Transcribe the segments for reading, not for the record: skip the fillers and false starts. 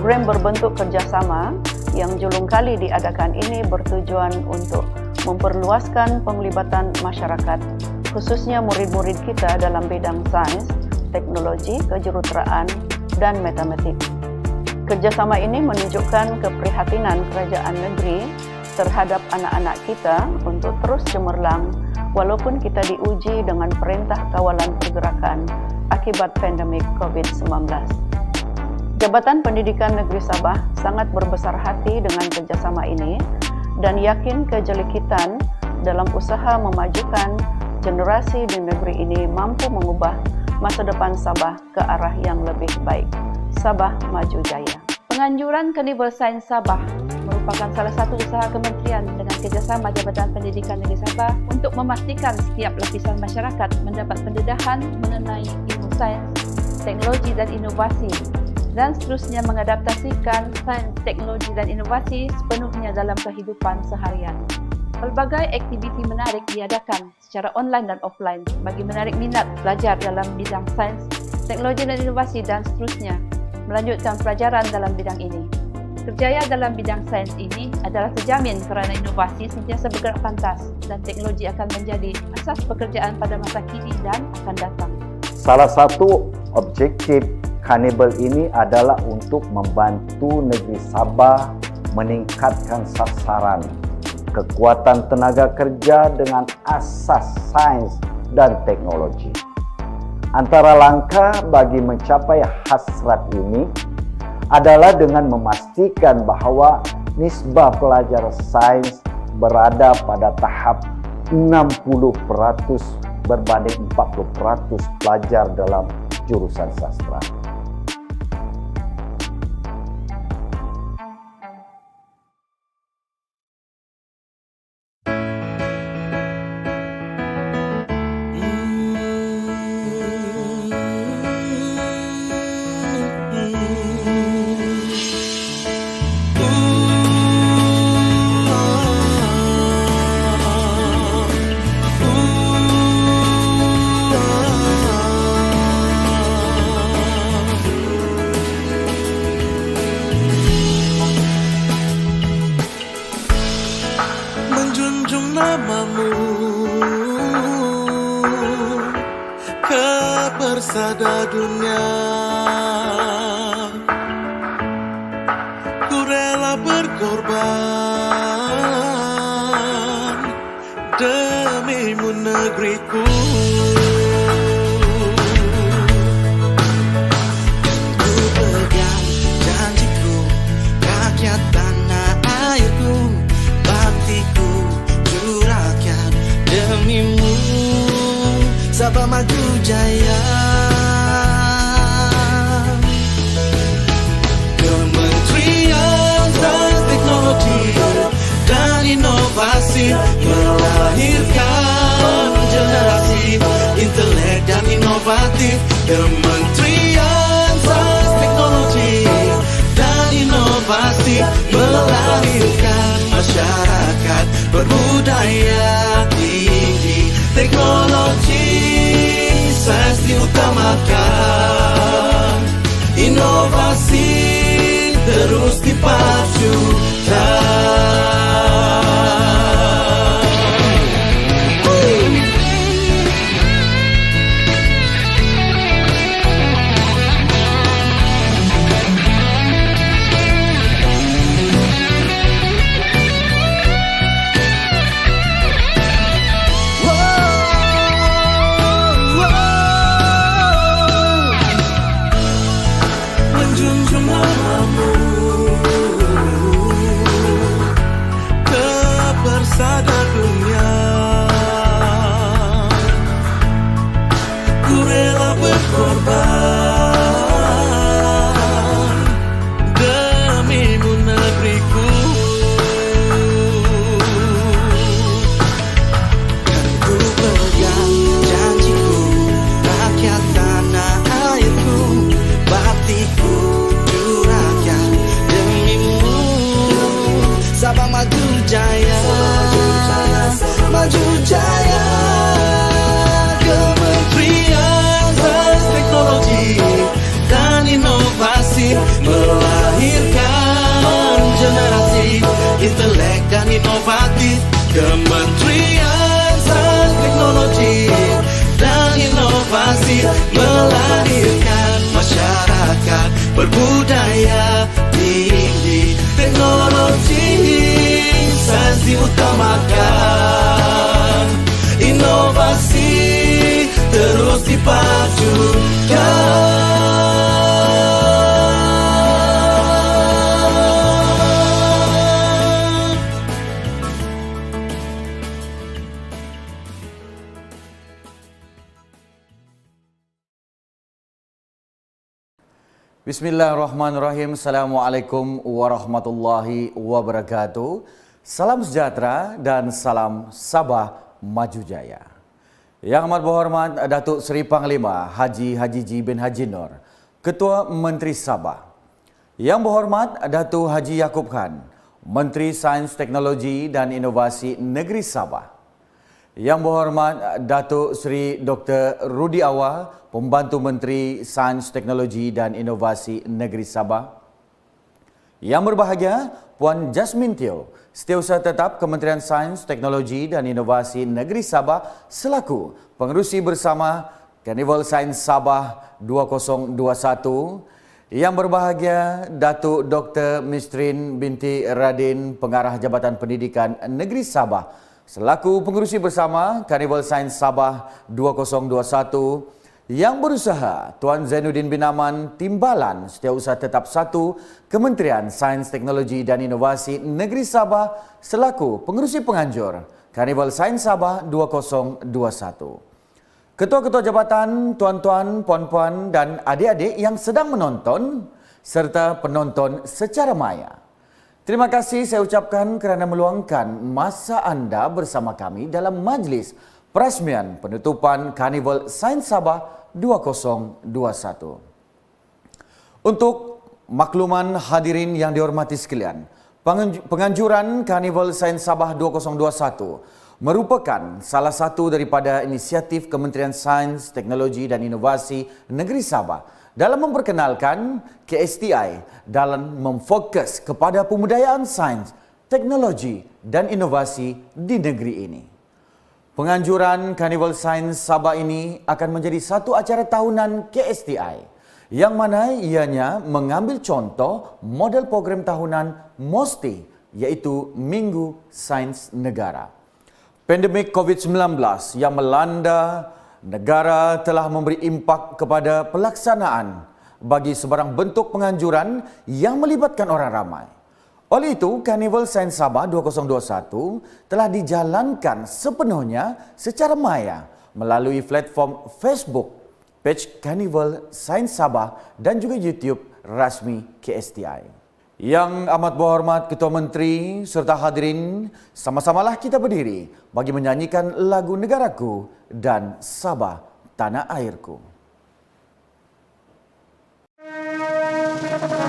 Program berbentuk kerjasama yang julung kali diadakan ini bertujuan untuk memperluaskan penglibatan masyarakat, khususnya murid-murid kita dalam bidang sains, teknologi, kejuruteraan, dan matematik. Kerjasama ini menunjukkan keprihatinan kerajaan negeri terhadap anak-anak kita untuk terus cemerlang walaupun kita diuji dengan perintah kawalan pergerakan akibat pandemik COVID-19. Jabatan Pendidikan Negeri Sabah sangat berbesar hati dengan kerjasama ini dan yakin kejelikitan dalam usaha memajukan generasi di negeri ini mampu mengubah masa depan Sabah ke arah yang lebih baik. Sabah Maju Jaya. Penganjuran Carnival Sains Sabah merupakan salah satu usaha kementerian dengan kerjasama Jabatan Pendidikan Negeri Sabah untuk memastikan setiap lapisan masyarakat mendapat pendedahan mengenai ilmu sains, teknologi dan inovasi dan seterusnya mengadaptasikan sains, teknologi dan inovasi sepenuhnya dalam kehidupan seharian. Pelbagai aktiviti menarik diadakan secara online dan offline bagi menarik minat pelajar dalam bidang sains, teknologi dan inovasi dan seterusnya melanjutkan pelajaran dalam bidang ini. Kerjaya dalam bidang sains ini adalah terjamin kerana inovasi sentiasa bergerak pantas dan teknologi akan menjadi asas pekerjaan pada masa kini dan akan datang. Salah satu objektif Carnival ini adalah untuk membantu negeri Sabah meningkatkan sasaran kekuatan tenaga kerja dengan asas sains dan teknologi. Antara langkah bagi mencapai hasrat ini adalah dengan memastikan bahawa nisbah pelajar sains berada pada tahap 60% berbanding 40% pelajar dalam jurusan sastra. Menjunjung namamu ke persada dunia, ku rela berkorban demimu negeriku. Ku pegang janjiku, rakyat tanah airku, baktiku curahkan demimu. Sabah Maju Jaya. Kementerian Sains, Teknologi dan Inovasi melahirkan generasi intelek dan inovatif. Kementerian Sains, Teknologi dan Inovasi melahirkan masyarakat berbudaya tinggi. Teknologi sains diutamakan, inovasi terus dipajukan. Menjunjung namamu melahirkan masyarakat berbudaya tinggi, teknologi sains diutamakan, inovasi terus dipajukan. Bismillahirrahmanirrahim. Assalamualaikum warahmatullahi wabarakatuh. Salam sejahtera dan salam Sabah Maju Jaya. Yang amat berhormat Datuk Seri Panglima Haji Hajiji bin Haji Nur, Ketua Menteri Sabah. Yang berhormat Datuk Haji Yaakob Khan, Menteri Sains Teknologi dan Inovasi Negeri Sabah. Yang berhormat Datuk Seri Dr. Rudi Awar, Pembantu Menteri Sains Teknologi dan Inovasi Negeri Sabah. Yang berbahagia Puan Jasmine Teo, Setiausaha Tetap Kementerian Sains Teknologi dan Inovasi Negeri Sabah selaku Pengerusi Bersama Karnival Sains Sabah 2021. Yang berbahagia Datuk Dr. Mistrin binti Radin, Pengarah Jabatan Pendidikan Negeri Sabah selaku Pengerusi Bersama Karnival Sains Sabah 2021. Yang berusaha Tuan Zainuddin bin Aman, Timbalan Setiausaha Tetap 1 Kementerian Sains Teknologi dan Inovasi Negeri Sabah selaku Pengerusi Penganjur Karnival Sains Sabah 2021. Ketua-ketua jabatan, tuan-tuan, puan-puan dan adik-adik yang sedang menonton serta penonton secara maya. Terima kasih saya ucapkan kerana meluangkan masa anda bersama kami dalam majlis perasmian penutupan Karnival Sains Sabah 2021. Untuk makluman hadirin yang dihormati sekalian, penganjuran Karnival Sains Sabah 2021 merupakan salah satu daripada inisiatif Kementerian Sains, Teknologi dan Inovasi Negeri Sabah dalam memperkenalkan KSTI dalam memfokus kepada pembudayaan sains, teknologi dan inovasi di negeri ini. Penganjuran Karnival Sains Sabah ini akan menjadi satu acara tahunan KSTI yang mana ianya mengambil contoh model program tahunan MOSTI iaitu Minggu Sains Negara. Pandemik COVID-19 yang melanda negara telah memberi impak kepada pelaksanaan bagi sebarang bentuk penganjuran yang melibatkan orang ramai. Oleh itu, Karnival Sains Sabah 2021 telah dijalankan sepenuhnya secara maya melalui platform Facebook, page Karnival Sains Sabah dan juga YouTube rasmi KSTI. Yang amat berhormat Ketua Menteri serta hadirin, sama-samalah kita berdiri bagi menyanyikan lagu Negaraku dan Sabah Tanah Airku. Maju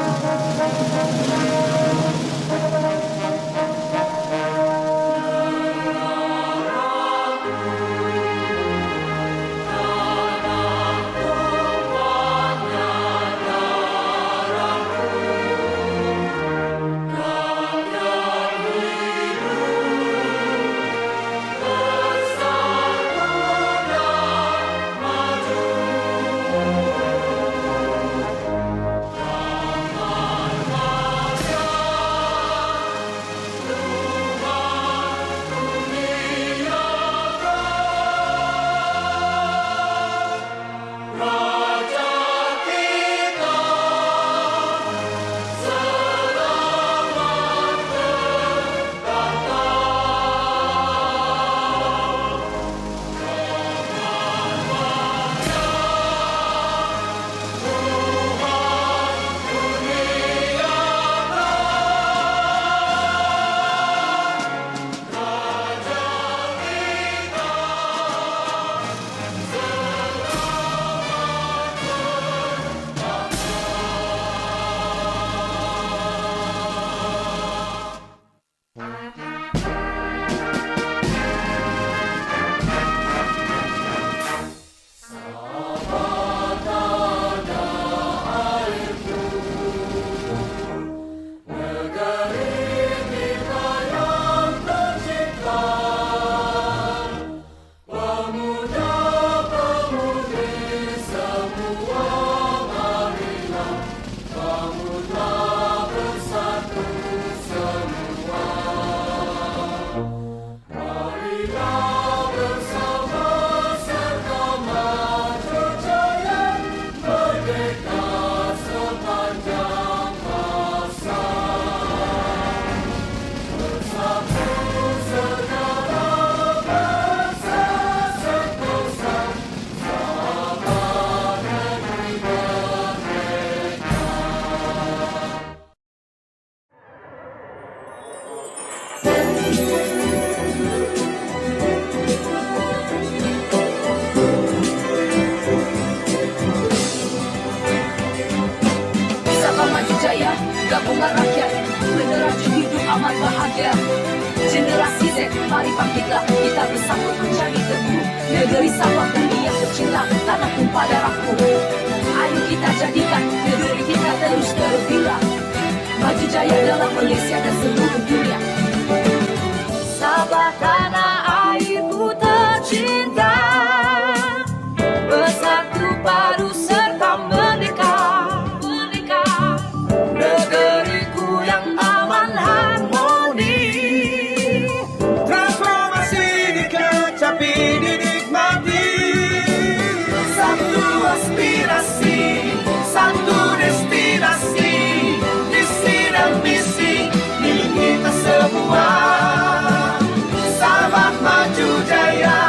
amat rakyat, meneraju hidup amat bahagia. Generasi Z, mari bangkitlah, kita bersama mencari teguh negeri Sabah, bumi yang tercinta, tanah tumpah darahku. Ayo kita jadikan negeri kita terus bergemilang, maju jaya dalam Malaysia dan seluruh dunia. Sabah tanah airku tercinta, bersatu padu serta merdeka. Negeriku yang aman harmoni, Transformasi dikecapi dinikmati. Satu aspirasi, satu destinasi, visi dan misi milik kita semua. Sabah maju jaya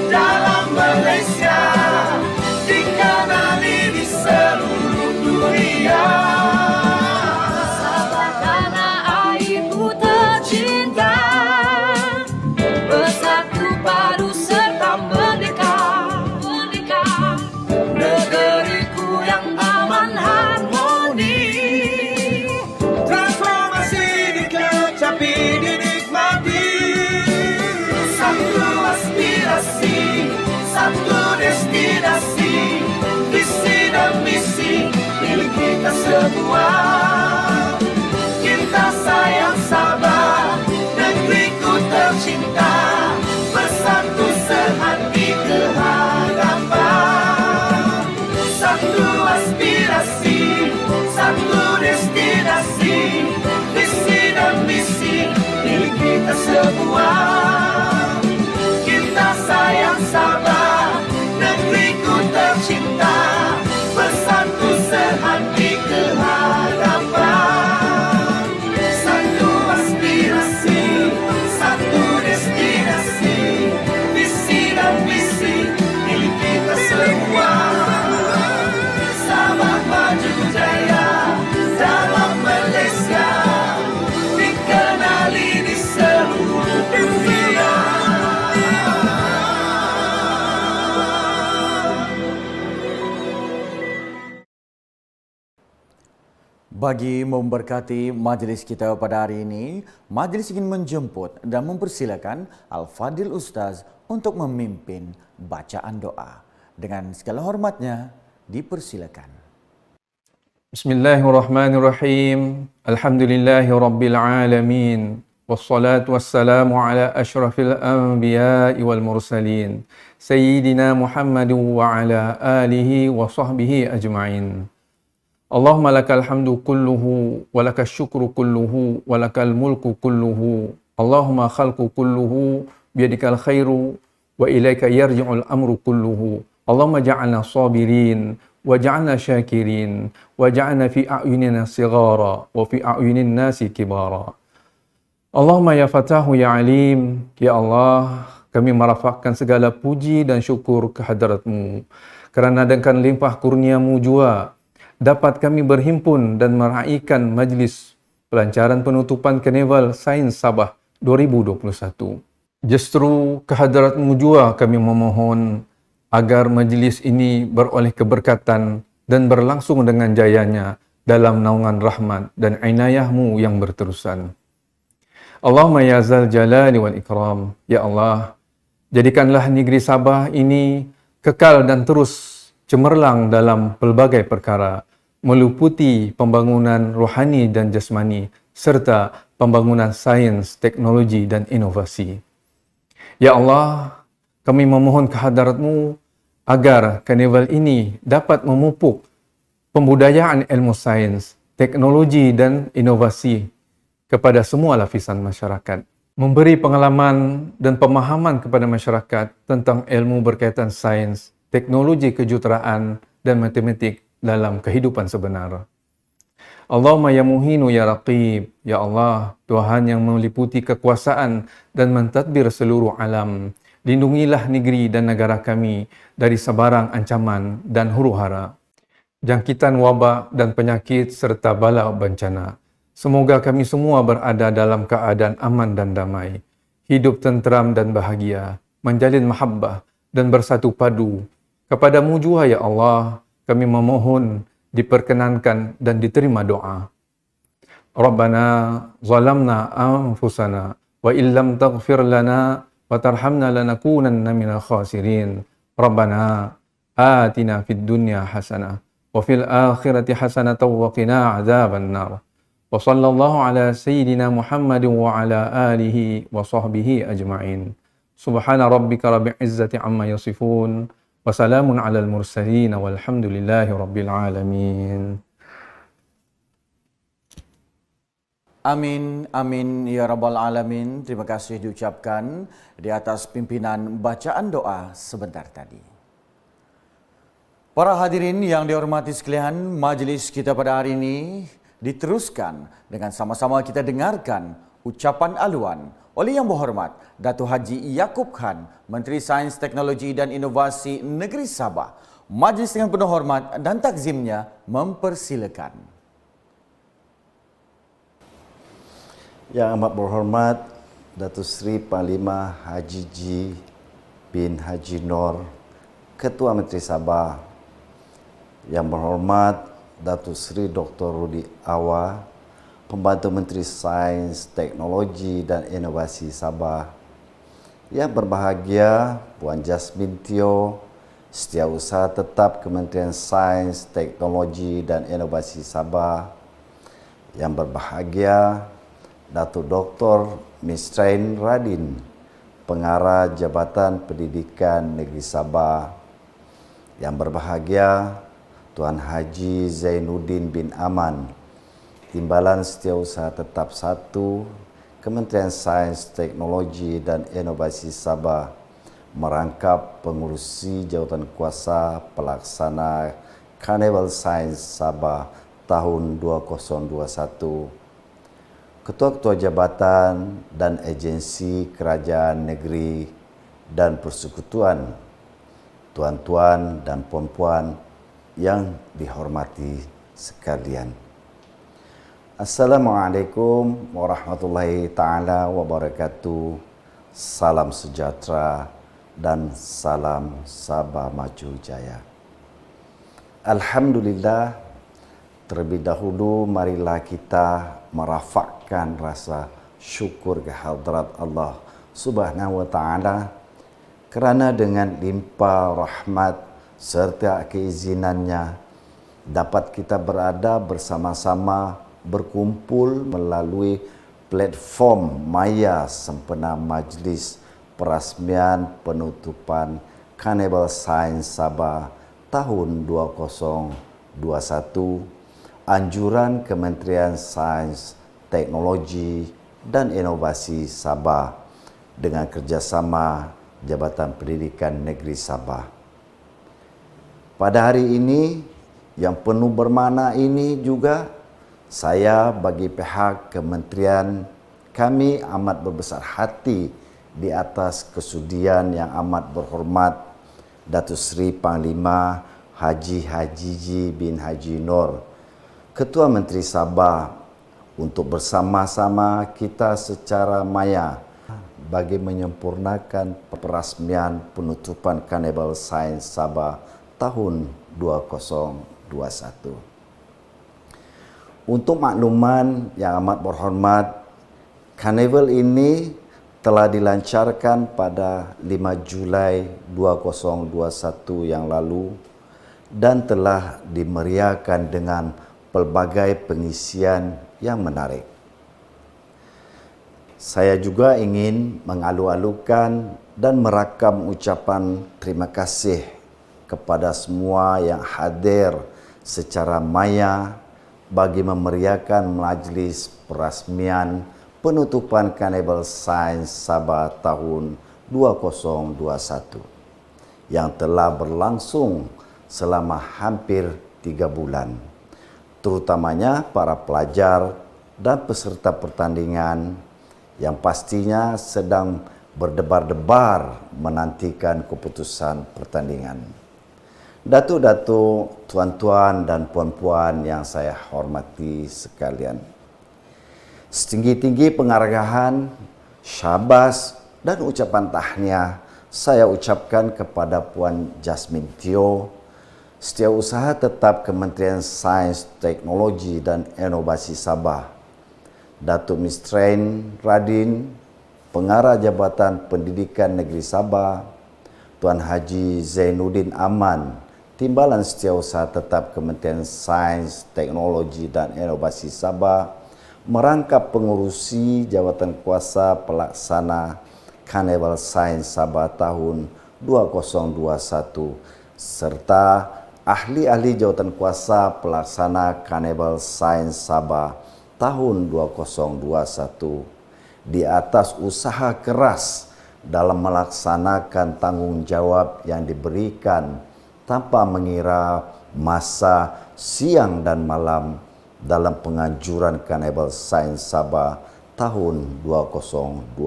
dalam Malaysia, dikenali di seluruh dunia. Sabah tanah airku tercinta, bersatu padu serta merdeka. Negeriku yang aman harmoni, Transformasi dikecapi dinikmati. Satu aspirasi, satu destinasi, visi dan misi milik kita semua. Kita sayang Sabah, negeriku tercinta, bersatu sehati ke hadapan. Satu aspirasi, satu destinasi, visi dan misi milik kita semua. Kita sayang Sabah, negeriku tercinta, bersatu sehati ke hadapan. Satu aspirasi, satu destinasi, visi dan misi milik kita semua. Sabah maju jaya dalam Malaysia, dikenali di seluruh dunia. Bagi memberkati majlis kita pada hari ini, majlis ingin menjemput dan mempersilakan Al-Fadil Ustaz untuk memimpin bacaan doa. Dengan segala hormatnya, dipersilakan. Bismillahirrahmanirrahim. Alhamdulillahi rabbil alamin. Wassalatu wassalamu ala ashrafil anbiya'i wal mursalin. Sayyidina Muhammadin wa ala alihi wa sahbihi ajma'in. Allahumma lakal hamdu kulluhu wa lakal syukru kulluhu wa lakal mulku kulluhu. Allahumma khalqu kulluhu biyadikal khairu wa ilaika yarji'ul amru kulluhu. Allahumma ja'alna sabirin wa ja'alna syakirin wa ja'alna fi a'yunina sighara wa fi a'yunin nasi kibara. Allahumma ya Fatahu ya Alim, ya Allah, kami merafakkan segala puji dan syukur kehadrat-Mu kerana dengan limpah kurnia-Mu jua dapat kami berhimpun dan meraihkan majlis pelancaran penutupan Karnival Sains Sabah 2021. Justru kehadrat-Mu jua kami memohon agar majlis ini beroleh keberkatan dan berlangsung dengan jayanya dalam naungan rahmat dan inayah-Mu yang berterusan. Allahumma ya zal jalali wal ikram, ya Allah, jadikanlah negeri Sabah ini kekal dan terus cemerlang dalam pelbagai perkara, meliputi pembangunan rohani dan jasmani, serta pembangunan sains, teknologi dan inovasi. Ya Allah, kami memohon kehadrat-Mu agar karnival ini dapat memupuk pembudayaan ilmu sains, teknologi dan inovasi kepada semua lapisan masyarakat. Memberi pengalaman dan pemahaman kepada masyarakat tentang ilmu berkaitan sains, teknologi kejuruteraan dan matematik dalam kehidupan sebenar. Allahumma ya muhinu ya raqib, ya Allah, Tuhan yang meliputi kekuasaan dan mentadbir seluruh alam, lindungilah negeri dan negara kami dari sebarang ancaman dan huru-hara, jangkitan wabak dan penyakit serta bala bencana. Semoga kami semua berada dalam keadaan aman dan damai, hidup tenteram dan bahagia, menjalin mahabbah dan bersatu padu. Kepada-Mu jua ya Allah, kami memohon diperkenankan dan diterima doa. Rabbana zalamna anfusana wa illam taghfir lana wa tarhamna lanakunanna minal khasirin. Rabbana atina fid dunya hasanah wa fil akhirati hasanatan wa qina adzaban nar. Wa sallallahu ala sayyidina Muhammadin wa ala alihi wa sahbihi ajma'in. Subhana rabbika rabbil izzati amma yasifun wa salamun alal mursalin walhamdulillahi rabbil alamin. Amin, amin, ya Rabbal Alamin. Terima kasih diucapkan di atas pimpinan bacaan doa sebentar tadi. Para hadirin yang dihormati sekalian, majlis kita pada hari ini diteruskan dengan sama-sama kita dengarkan ucapan aluan oleh Yang Berhormat Datuk Haji Yaakob Khan, Menteri Sains, Teknologi dan Inovasi Negeri Sabah. Majlis dengan penuh hormat dan takzimnya mempersilakan. Yang amat berhormat Datuk Seri Panglima Haji G. bin Haji Nor, Ketua Menteri Sabah. Yang berhormat Datuk Seri Dr. Rudi Awa, Pembantu Menteri Sains, Teknologi dan Inovasi Sabah. Yang berbahagia Puan Jasmine Teo, Setiausaha Tetap Kementerian Sains, Teknologi dan Inovasi Sabah. Yang berbahagia Datuk Dr. Misrain Radin, Pengarah Jabatan Pendidikan Negeri Sabah. Yang berbahagia Tuan Haji Zainuddin bin Aman, Timbalan Setiausaha Tetap 1, Kementerian Sains, Teknologi dan Inovasi Sabah, merangkap pengurusi jawatan kuasa pelaksana Karnival Sains Sabah tahun 2021, ketua-ketua jabatan dan agensi kerajaan negeri dan persekutuan, tuan-tuan dan puan-puan yang dihormati sekalian. Assalamualaikum warahmatullahi taala wabarakatuh. Salam sejahtera dan salam Sabah Maju Jaya. Alhamdulillah, terlebih dahulu marilah kita merafakkan rasa syukur kehadrat Allah Subhanahu wa taala kerana dengan limpah rahmat serta keizinannya dapat kita berada bersama-sama berkumpul melalui platform maya sempena majlis perasmian penutupan Karnival Sains Sabah tahun 2021, anjuran Kementerian Sains, Teknologi dan Inovasi Sabah dengan kerjasama Jabatan Pendidikan Negeri Sabah. Pada hari ini yang penuh bermakna ini juga, saya bagi pihak kementerian kami amat berbesar hati di atas kesudian yang amat berhormat Datuk Seri Panglima Haji G. bin Haji Nor, Ketua Menteri Sabah, untuk bersama-sama kita secara maya bagi menyempurnakan perasmian penutupan Karnival Sains Sabah tahun 2021. Untuk makluman yang amat berhormat, Karnival ini telah dilancarkan pada 5 Julai 2021 yang lalu dan telah dimeriahkan dengan pelbagai pengisian yang menarik. Saya juga ingin mengalu-alukan dan merakam ucapan terima kasih kepada semua yang hadir secara maya bagi memeriahkan majlis perasmian penutupan Karnival Sains Sabah tahun 2021 yang telah berlangsung selama hampir 3 bulan, terutamanya para pelajar dan peserta pertandingan yang pastinya sedang berdebar-debar menantikan keputusan pertandingan. Datuk-datuk, tuan-tuan dan puan-puan yang saya hormati sekalian, setinggi-tinggi penghargaan, syabas dan ucapan tahniah saya ucapkan kepada Puan Jasmine Teo, Setiausaha Tetap Kementerian Sains, Teknologi dan Inovasi Sabah, Datuk Mistrain Radin, Pengarah Jabatan Pendidikan Negeri Sabah, Tuan Haji Zainuddin Aman, Timbalan Setiausaha Tetap Kementerian Sains, Teknologi dan Inovasi Sabah, merangkap pengurusi jawatan kuasa pelaksana Karnival Sains Sabah tahun 2021 serta ahli-ahli jawatan kuasa pelaksana Karnival Sains Sabah tahun 2021 di atas usaha keras dalam melaksanakan tanggung jawab yang diberikan tanpa mengira masa siang dan malam dalam penganjuran Karnival Sains Sabah tahun 2021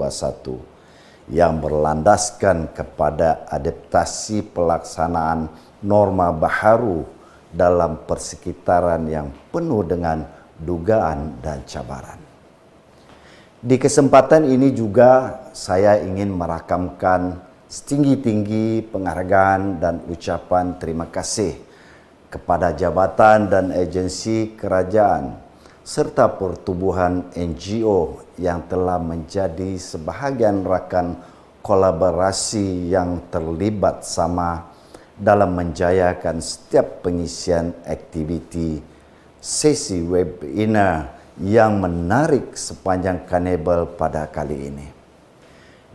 yang berlandaskan kepada adaptasi pelaksanaan norma baharu dalam persekitaran yang penuh dengan dugaan dan cabaran. Di kesempatan ini juga saya ingin merakamkan setinggi-tinggi penghargaan dan ucapan terima kasih kepada jabatan dan agensi kerajaan serta pertubuhan NGO yang telah menjadi sebahagian rakan kolaborasi yang terlibat sama dalam menjayakan setiap pengisian aktiviti sesi webinar yang menarik sepanjang Karnival pada kali ini.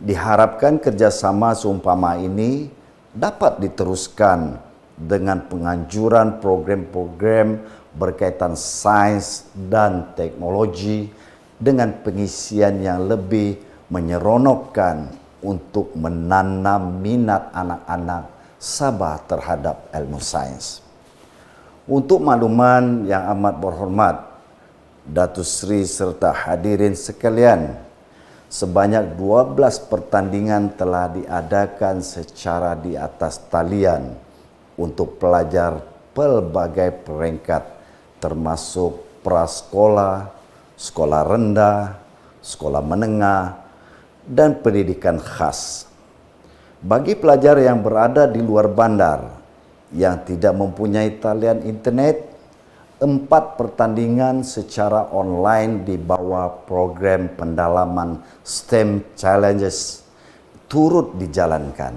Diharapkan kerjasama seumpama ini dapat diteruskan dengan penganjuran program-program berkaitan sains dan teknologi dengan pengisian yang lebih menyeronokkan untuk menanam minat anak-anak Sabah terhadap ilmu sains. Untuk makluman yang amat berhormat, Datuk Seri serta hadirin sekalian, sebanyak 12 pertandingan telah diadakan secara di atas talian untuk pelajar pelbagai peringkat termasuk prasekolah, sekolah rendah, sekolah menengah, dan pendidikan khas. Bagi pelajar yang berada di luar bandar yang tidak mempunyai talian internet, 4 pertandingan secara online di bawah program pendalaman STEM Challenges turut dijalankan.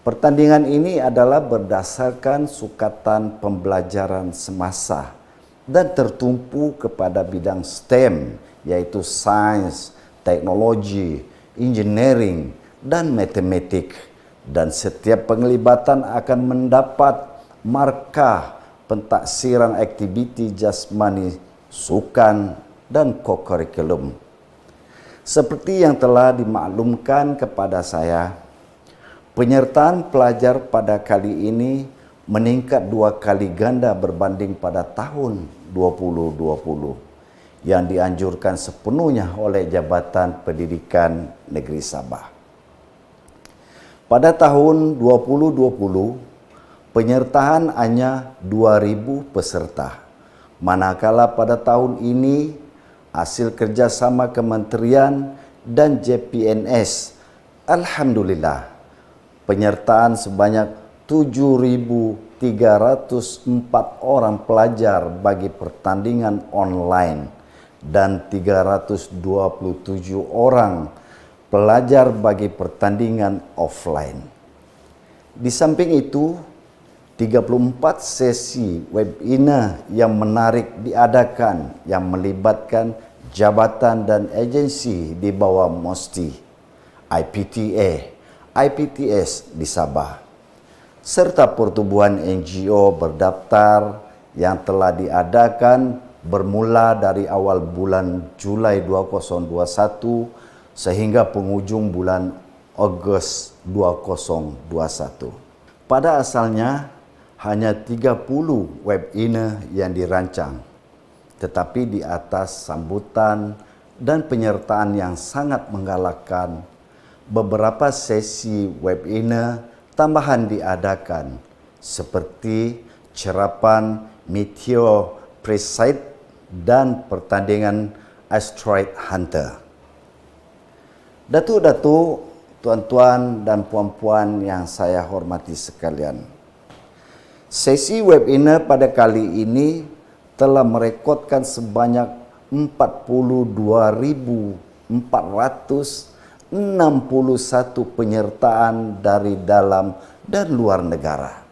Pertandingan ini adalah berdasarkan sukatan pembelajaran semasa dan tertumpu kepada bidang STEM, yaitu sains, teknologi, engineering, dan matematik, dan setiap penglibatan akan mendapat markah pentaksiran aktiviti jasmani, sukan, dan kokurikulum. Seperti yang telah dimaklumkan kepada saya, penyertaan pelajar pada kali ini meningkat 2 kali ganda berbanding pada tahun 2020 yang dianjurkan sepenuhnya oleh Jabatan Pendidikan Negeri Sabah. Pada tahun 2020, penyertaan hanya 2.000 peserta. Manakala pada tahun ini, hasil kerjasama kementerian dan JPNS, alhamdulillah, penyertaan sebanyak 7.304 orang pelajar bagi pertandingan online dan 327 orang pelajar bagi pertandingan offline. Di samping itu, 34 sesi webinar yang menarik diadakan yang melibatkan jabatan dan agensi di bawah MOSTI, IPTA, IPTS di Sabah, serta pertubuhan NGO berdaftar yang telah diadakan bermula dari awal bulan Julai 2021 sehingga penghujung bulan Ogos 2021. Pada asalnya, hanya 30 webinar yang dirancang, tetapi di atas sambutan dan penyertaan yang sangat menggalakkan, beberapa sesi webinar tambahan diadakan seperti cerapan Meteor Precise dan pertandingan Asteroid Hunter. Datuk-datuk, tuan-tuan dan puan-puan yang saya hormati sekalian, sesi webinar pada kali ini telah merekodkan sebanyak 42.461 penyertaan dari dalam dan luar negara.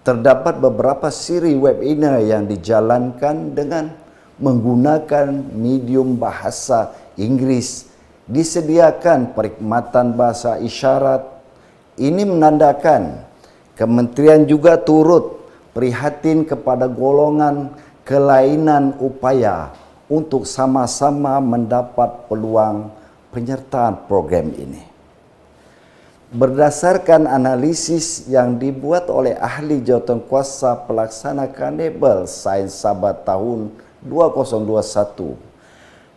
Terdapat beberapa siri webinar yang dijalankan dengan menggunakan medium bahasa Inggris. Disediakan perkhidmatan bahasa isyarat. Ini menandakan kementerian juga turut prihatin kepada golongan kelainan upaya untuk sama-sama mendapat peluang penyertaan program ini. Berdasarkan analisis yang dibuat oleh ahli jawatankuasa pelaksana Karnival Sains Sabah tahun 2021,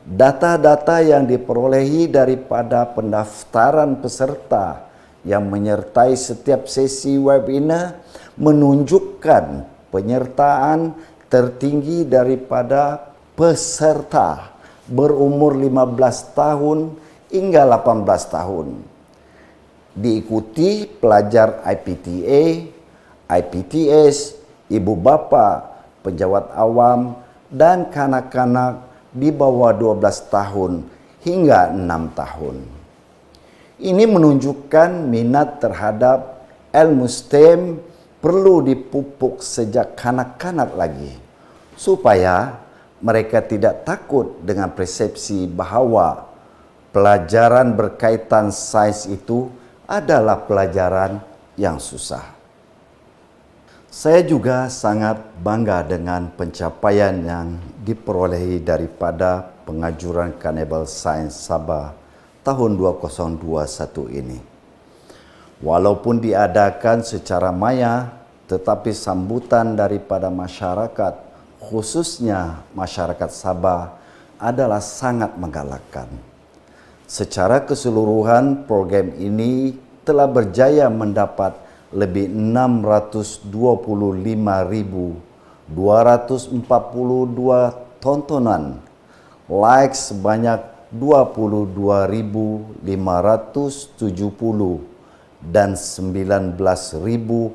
data-data yang diperolehi daripada pendaftaran peserta yang menyertai setiap sesi webinar menunjukkan penyertaan tertinggi daripada peserta berumur 15 tahun hingga 18 tahun. Diikuti pelajar IPTA, IPTS, ibu bapa, pejabat awam, dan kanak-kanak di bawah 12 tahun hingga 6 tahun. Ini menunjukkan minat terhadap ilmu STEM perlu dipupuk sejak kanak-kanak lagi, supaya mereka tidak takut dengan persepsi bahawa pelajaran berkaitan sains itu adalah pelajaran yang susah. Saya juga sangat bangga dengan pencapaian yang diperolehi daripada pengajuran Karnival Sains Sabah tahun 2021 ini. Walaupun diadakan secara maya, tetapi sambutan daripada masyarakat, khususnya masyarakat Sabah, adalah sangat menggalakkan. Secara keseluruhan, program ini telah berjaya mendapat lebih 625.242 tontonan, like sebanyak 22.570 dan 19.400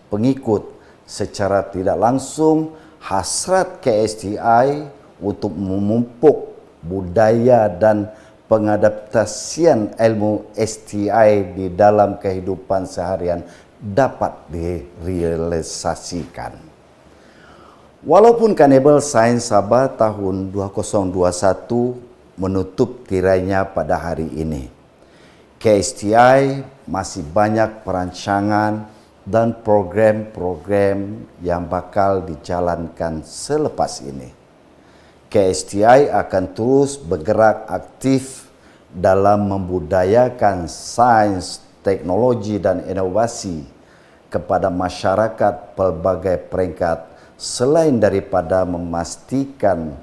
pengikut. Secara tidak langsung, hasrat KSTI untuk memupuk budaya dan pengadaptasian ilmu STI di dalam kehidupan seharian dapat direalisasikan. Walaupun Karnival Sains Sabah tahun 2021 menutup tirainya pada hari ini, KSTI masih banyak perancangan dan program-program yang bakal dijalankan selepas ini. KSTI akan terus bergerak aktif dalam membudayakan sains, teknologi dan inovasi kepada masyarakat pelbagai peringkat selain daripada memastikan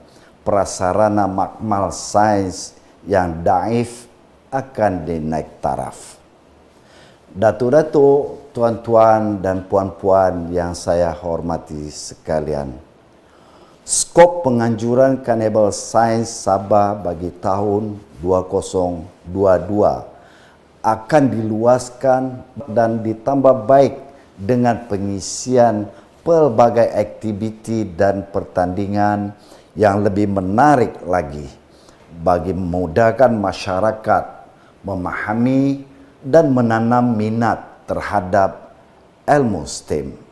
prasarana makmal sains yang daif akan dinaik taraf. Datuk-datuk, tuan-tuan dan puan-puan yang saya hormati sekalian, skop penganjuran Karnival Sains Sabah bagi tahun 2022 akan diluaskan dan ditambah baik dengan pengisian pelbagai aktiviti dan pertandingan yang lebih menarik lagi bagi memudahkan masyarakat memahami dan menanam minat terhadap ilmu STEM.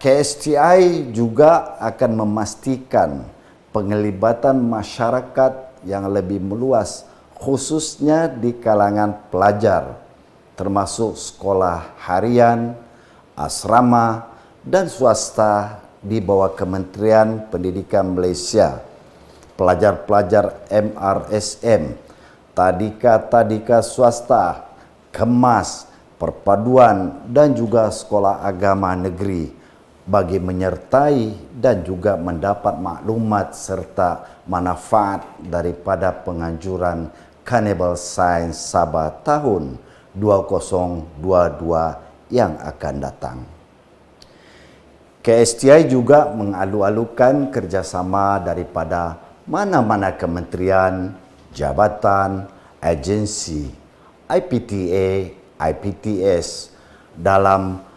KSTI juga akan memastikan penglibatan masyarakat yang lebih meluas, khususnya di kalangan pelajar, termasuk sekolah harian, asrama, dan swasta di bawah Kementerian Pendidikan Malaysia, pelajar-pelajar MRSM, tadika-tadika swasta, kemas, perpaduan, dan juga sekolah agama negeri, bagi menyertai dan juga mendapat maklumat serta manfaat daripada penganjuran Karnival Sains Sabah tahun 2022 yang akan datang. KSTI juga mengalu-alukan kerjasama daripada mana-mana kementerian, jabatan, agensi, IPTA, IPTS dalam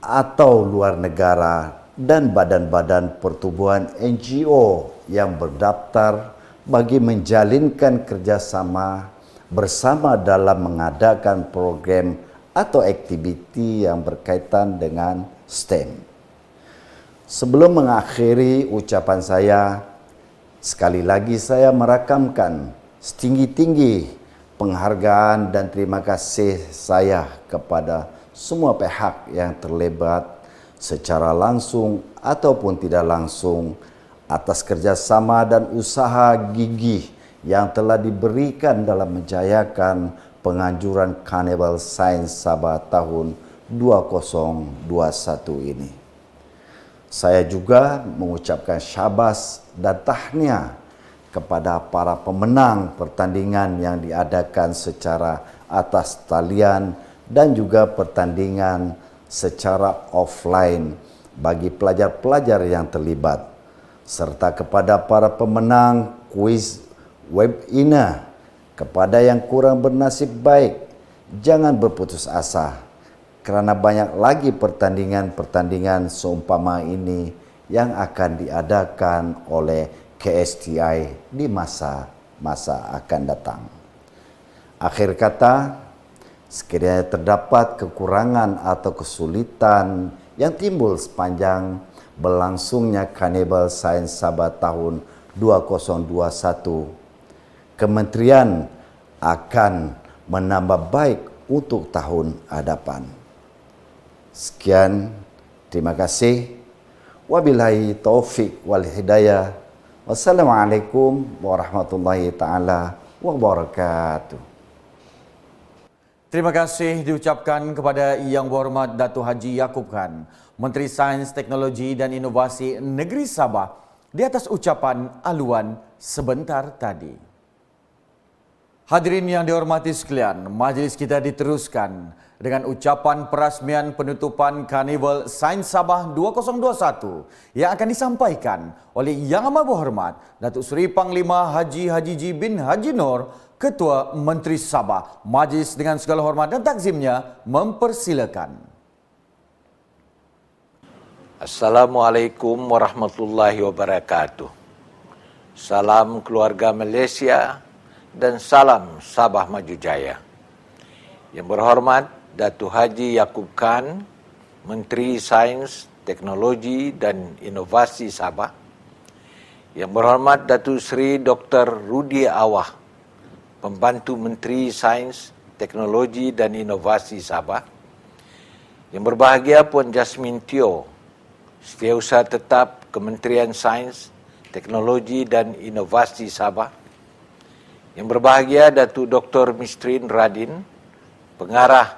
atau luar negara dan badan-badan pertubuhan NGO yang berdaftar bagi menjalinkan kerjasama bersama dalam mengadakan program atau aktiviti yang berkaitan dengan STEM. Sebelum mengakhiri ucapan saya, sekali lagi saya merakamkan setinggi-tinggi penghargaan dan terima kasih saya kepada semua pihak yang terlibat secara langsung ataupun tidak langsung atas kerjasama dan usaha gigih yang telah diberikan dalam menjayakan penganjuran Carnival Sains Sabah tahun 2021 ini. Saya juga mengucapkan syabas dan tahniah kepada para pemenang pertandingan yang diadakan secara atas talian dan juga pertandingan secara offline bagi pelajar-pelajar yang terlibat, serta kepada para pemenang kuis webinar. Kepada yang kurang bernasib baik, jangan berputus asa, kerana banyak lagi pertandingan-pertandingan seumpama ini yang akan diadakan oleh KSTI di masa-masa akan datang. Akhir kata, sekiranya terdapat kekurangan atau kesulitan yang timbul sepanjang berlangsungnya Carnival Sains Sabah tahun 2021, Kementerian akan menambah baik untuk tahun hadapan. Sekian, terima kasih. Wabillahi taufik wal hidayah. Wassalamualaikum warahmatullahi taala wabarakatuh. Terima kasih diucapkan kepada Yang Berhormat Datuk Haji Yaakob Khan, Menteri Sains, Teknologi dan Inovasi Negeri Sabah, di atas ucapan aluan sebentar tadi. Hadirin yang dihormati sekalian, majlis kita diteruskan dengan ucapan perasmian penutupan Carnival Sains Sabah 2021 yang akan disampaikan oleh Yang Amat Berhormat Datuk Seri Panglima Haji Hajiji bin Haji Nur, Ketua Menteri Sabah. Majlis dengan segala hormat dan takzimnya mempersilakan. Assalamualaikum warahmatullahi wabarakatuh. Salam keluarga Malaysia dan salam Sabah Maju Jaya. Yang berhormat Datuk Haji Yaakob Khan, Menteri Sains, Teknologi dan Inovasi Sabah. Yang berhormat Datuk Seri Dr. Rudi Awah, Pembantu Menteri Sains, Teknologi dan Inovasi Sabah. Yang berbahagia Puan Jasmine Teo, Setiausaha Tetap Kementerian Sains, Teknologi dan Inovasi Sabah. Yang berbahagia Datuk Dr. Mistrin Radin, Pengarah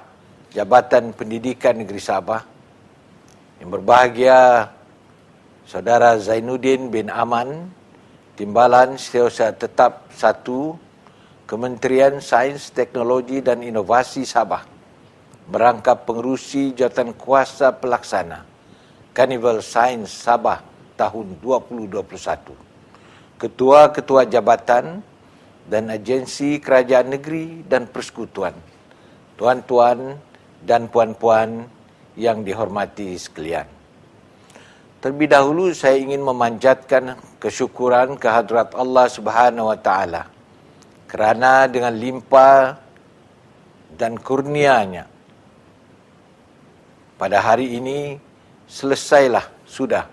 Jabatan Pendidikan Negeri Sabah. Yang berbahagia Saudara Zainuddin bin Aman, Timbalan Setiausaha Tetap 1, Kementerian Sains, Teknologi dan Inovasi Sabah, merangkap pengerusi jawatan kuasa pelaksana Carnival Sains Sabah tahun 2021. Ketua-ketua jabatan dan agensi kerajaan negeri dan persekutuan, tuan-tuan dan puan-puan yang dihormati sekalian. Terlebih dahulu saya ingin memanjatkan kesyukuran kehadrat Allah Subhanahu wa taala kerana dengan limpah dan kurnianya pada hari ini selesailah sudah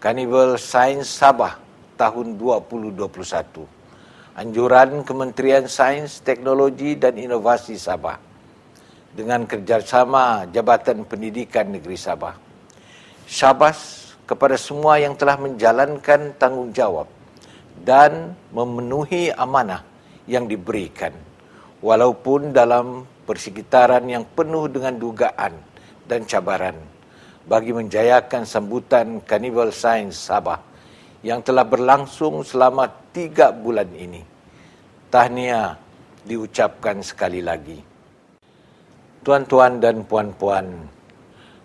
Carnival Sains Sabah tahun 2021. Anjuran Kementerian Sains, Teknologi dan Inovasi Sabah dengan kerjasama Jabatan Pendidikan Negeri Sabah. Syabas kepada semua yang telah menjalankan tanggungjawab dan memenuhi amanah yang diberikan, walaupun dalam persekitaran yang penuh dengan dugaan dan cabaran, bagi menjayakan sambutan Carnival Sains Sabah yang telah berlangsung selama 3 bulan ini. Tahniah diucapkan sekali lagi. Tuan-tuan dan puan-puan,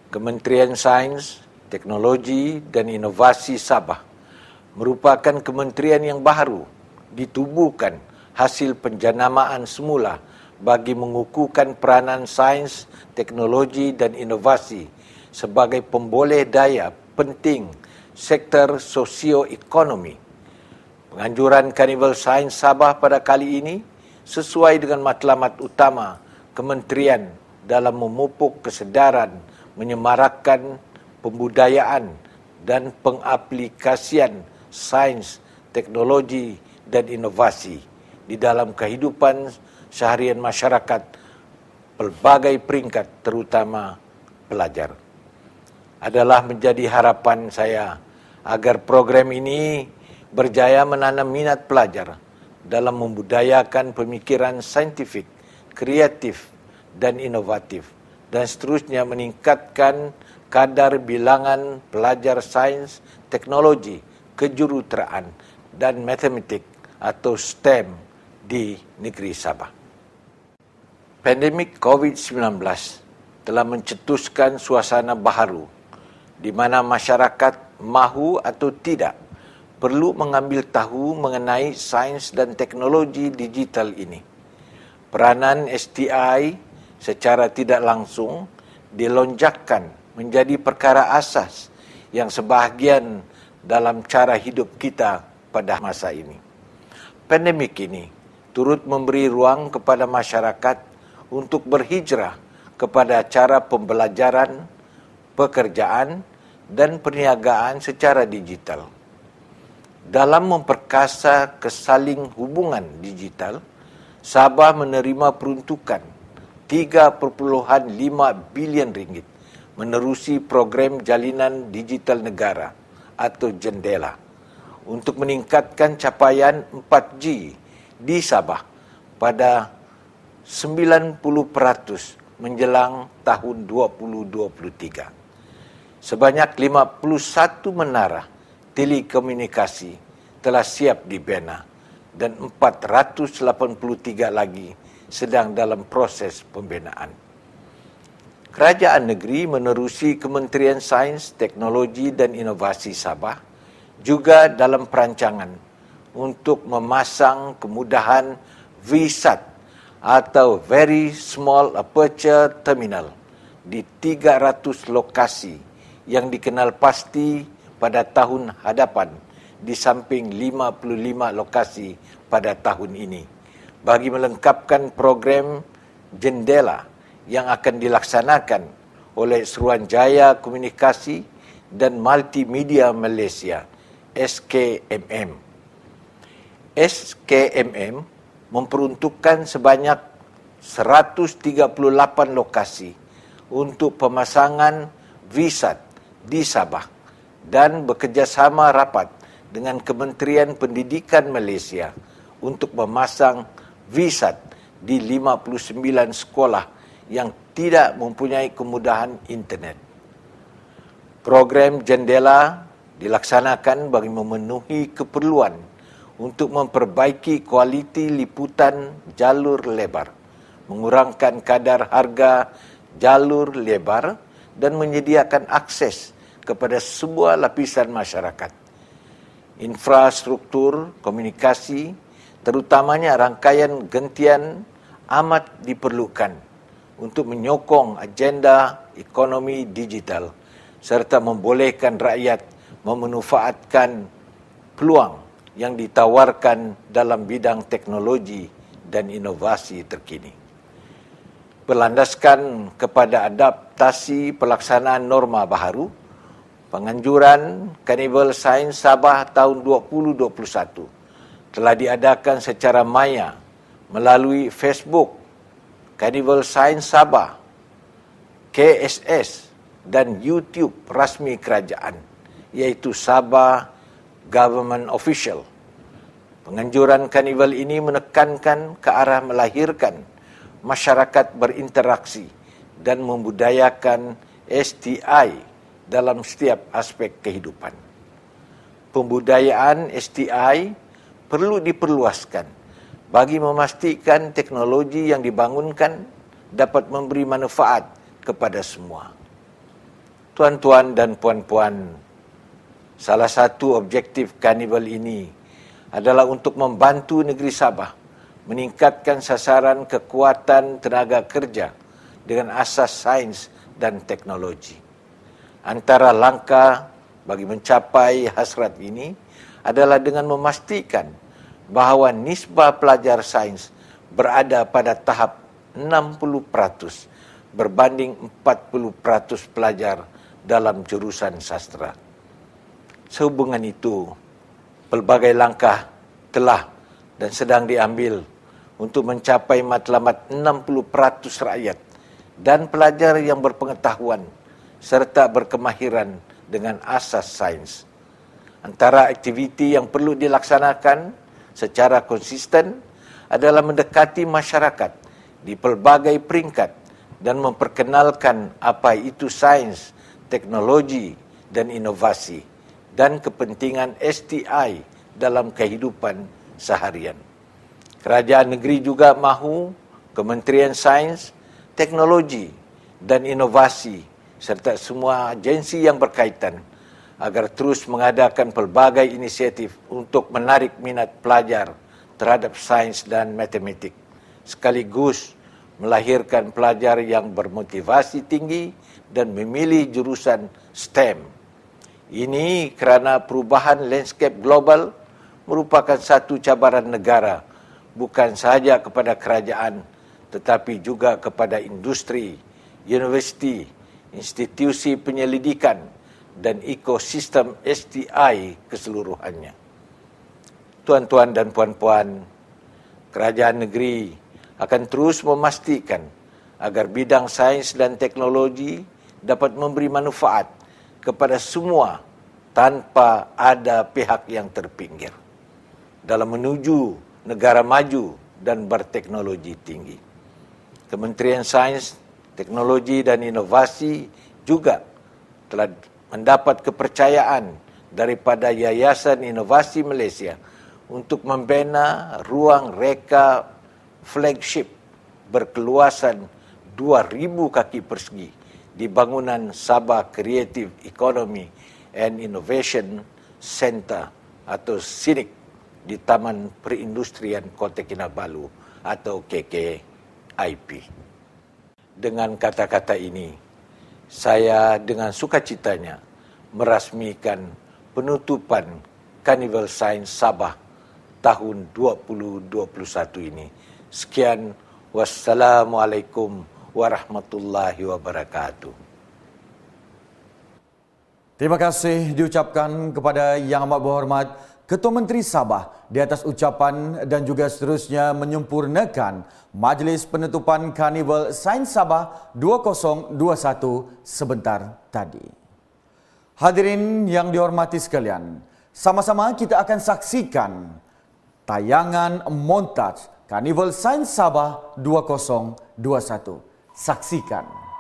Kementerian Sains, Teknologi dan Inovasi Sabah merupakan kementerian yang baru ditubuhkan hasil penjanamaan semula bagi mengukuhkan peranan sains, teknologi dan inovasi sebagai pemboleh daya penting sektor sosioekonomi. Penganjuran Carnival Sains Sabah pada kali ini sesuai dengan matlamat utama Kementerian dalam memupuk kesedaran, menyemarakkan pembudayaan dan pengaplikasian sains, teknologi dan inovasi di dalam kehidupan seharian masyarakat pelbagai peringkat, terutama pelajar. Adalah menjadi harapan saya agar program ini berjaya menanam minat pelajar dalam membudayakan pemikiran saintifik, kreatif, dan inovatif, dan seterusnya meningkatkan kadar bilangan pelajar sains, teknologi, kejuruteraan, dan matematik atau STEM di negeri Sabah. Pandemik COVID-19 telah mencetuskan suasana baharu di mana masyarakat mahu atau tidak perlu mengambil tahu mengenai sains dan teknologi digital ini. Peranan STI secara tidak langsung dilonjakkan menjadi perkara asas yang sebahagian dalam cara hidup kita pada masa ini. Pandemik ini turut memberi ruang kepada masyarakat untuk berhijrah kepada cara pembelajaran, pekerjaan, dan perniagaan secara digital. Dalam memperkasa kesaling hubungan digital, Sabah menerima peruntukan 3.5 bilion ringgit menerusi program jalinan digital negara atau Jendela untuk meningkatkan capaian 4G di Sabah pada 90% menjelang tahun 2023. Sebanyak 51 menara telekomunikasi telah siap dibina dan 483 lagi sedang dalam proses pembinaan. Kerajaan negeri menerusi Kementerian Sains, Teknologi dan Inovasi Sabah juga dalam perancangan untuk memasang kemudahan VSAT atau Very Small Aperture Terminal di 300 lokasi yang dikenal pasti pada tahun hadapan di samping 55 lokasi pada tahun ini bagi melengkapkan program Jendela yang akan dilaksanakan oleh Suruhanjaya Komunikasi dan Multimedia Malaysia SKMM. SKMM memperuntukkan sebanyak 138 lokasi untuk pemasangan VSAT di Sabah dan bekerjasama rapat dengan Kementerian Pendidikan Malaysia untuk memasang VSAT di 59 sekolah yang tidak mempunyai kemudahan internet. Program Jendela dilaksanakan bagi memenuhi keperluan untuk memperbaiki kualiti liputan jalur lebar, mengurangkan kadar harga jalur lebar dan menyediakan akses kepada semua lapisan masyarakat. Infrastruktur komunikasi, terutamanya rangkaian gentian, amat diperlukan untuk menyokong agenda ekonomi digital serta membolehkan rakyat memanfaatkan peluang yang ditawarkan dalam bidang teknologi dan inovasi terkini. Berlandaskan kepada adaptasi pelaksanaan norma baharu, penganjuran Carnival Sains Sabah tahun 2021 telah diadakan secara maya melalui Facebook Carnival Sains Sabah, KSS dan YouTube rasmi kerajaan, iaitu Sabah Government Official. Penganjuran Carnival ini menekankan ke arah melahirkan masyarakat berinteraksi dan membudayakan STI dalam setiap aspek kehidupan. Pembudayaan STI perlu diperluaskan bagi memastikan teknologi yang dibangunkan dapat memberi manfaat kepada semua. Tuan-tuan dan puan-puan, salah satu objektif Carnival ini adalah untuk membantu negeri Sabah meningkatkan sasaran kekuatan tenaga kerja dengan asas sains dan teknologi. Antara langkah bagi mencapai hasrat ini adalah dengan memastikan bahawa nisbah pelajar sains berada pada tahap 60% berbanding 40% pelajar dalam jurusan sastra. Sehubungan itu, pelbagai langkah telah dan sedang diambil untuk mencapai matlamat 60% rakyat dan pelajar yang berpengetahuan serta berkemahiran dengan asas sains. Antara aktiviti yang perlu dilaksanakan secara konsisten adalah mendekati masyarakat di pelbagai peringkat dan memperkenalkan apa itu sains, teknologi dan inovasi dan kepentingan STI dalam kehidupan seharian. Kerajaan negeri juga mahu Kementerian Sains, Teknologi dan Inovasi serta semua agensi yang berkaitan agar terus mengadakan pelbagai inisiatif untuk menarik minat pelajar terhadap sains dan matematik, sekaligus melahirkan pelajar yang bermotivasi tinggi dan memilih jurusan STEM. Ini kerana perubahan landscape global merupakan satu cabaran negara, bukan sahaja kepada kerajaan tetapi juga kepada industri, universiti, institusi penyelidikan dan ekosistem STI keseluruhannya. Tuan-tuan dan puan-puan, kerajaan negeri akan terus memastikan agar bidang sains dan teknologi dapat memberi manfaat kepada semua tanpa ada pihak yang terpinggir dalam menuju negara maju dan berteknologi tinggi. Kementerian Sains, Teknologi dan Inovasi juga telah mendapat kepercayaan daripada Yayasan Inovasi Malaysia untuk membina ruang reka flagship berkeluasan 2,000 kaki persegi di bangunan Sabah Creative Economy and Innovation Center atau SINIC di Taman Perindustrian Kota Kinabalu atau KKIP. Dengan kata-kata ini, saya dengan sukacitanya merasmikan penutupan Karnival Sains Sabah tahun 2021 ini. Sekian, wassalamualaikum warahmatullahi wabarakatuh. Terima kasih diucapkan kepada Yang Amat Berhormat Ketua Menteri Sabah di atas ucapan dan juga seterusnya menyempurnakan Majlis Penutupan Karnival Sains Sabah 2021 sebentar tadi. Hadirin yang dihormati sekalian, sama-sama kita akan saksikan tayangan montaj Karnival Sains Sabah 2021. Saksikan.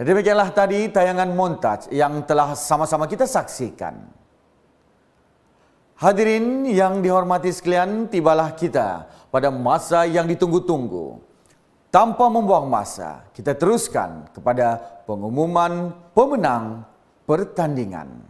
Demikianlah tadi tayangan montaj yang telah sama-sama kita saksikan. Hadirin yang dihormati sekalian, tibalah kita pada masa yang ditunggu-tunggu. Tanpa membuang masa, kita teruskan kepada pengumuman pemenang pertandingan.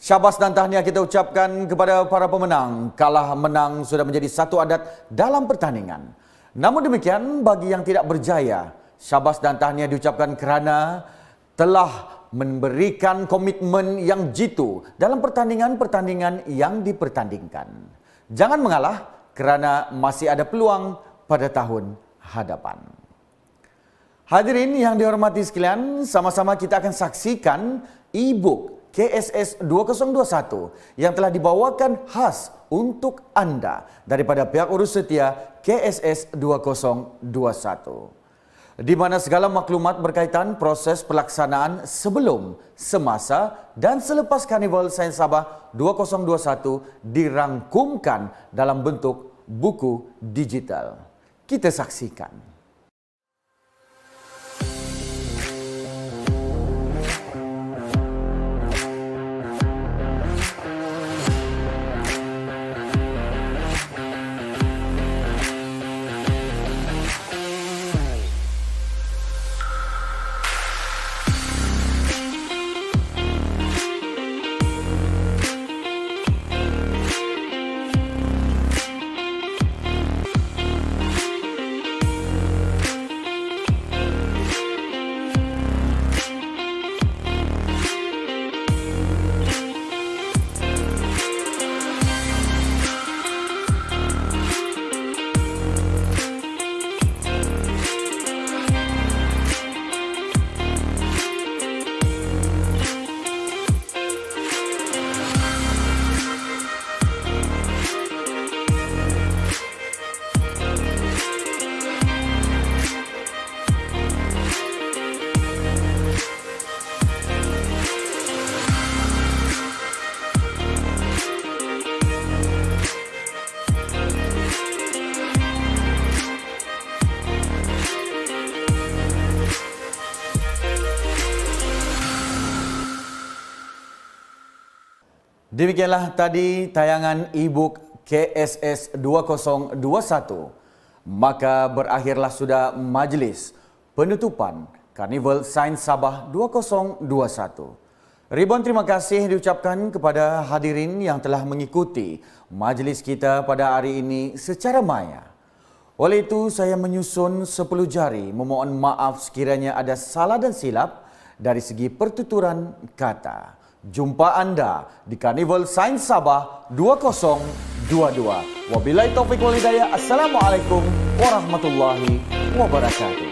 Syabas dan tahniah kita ucapkan kepada para pemenang. Kalah menang sudah menjadi satu adat dalam pertandingan. Namun demikian, bagi yang tidak berjaya, syabas dan tahniah diucapkan kerana telah memberikan komitmen yang jitu dalam pertandingan-pertandingan yang dipertandingkan. Jangan mengalah kerana masih ada peluang pada tahun hadapan. Hadirin yang dihormati sekalian, sama-sama kita akan saksikan e-book KSS 2021 yang telah dibawakan khas untuk anda daripada pihak urus setia KSS 2021. di mana segala maklumat berkaitan proses pelaksanaan sebelum, semasa dan selepas Karnival Sains Sabah 2021 dirangkumkan dalam bentuk buku digital. Kita saksikan. Demikianlah tadi tayangan e-book KSS 2021. Maka berakhirlah sudah majlis penutupan Karnival Sains Sabah 2021. Ribuan terima kasih diucapkan kepada hadirin yang telah mengikuti majlis kita pada hari ini secara maya. Oleh itu, saya menyusun 10 jari memohon maaf sekiranya ada salah dan silap dari segi pertuturan kata. Jumpa anda di Karnival Sains Sabah 2022. Wabillahi taufiq wal hidayah. Assalamualaikum warahmatullahi wabarakatuh.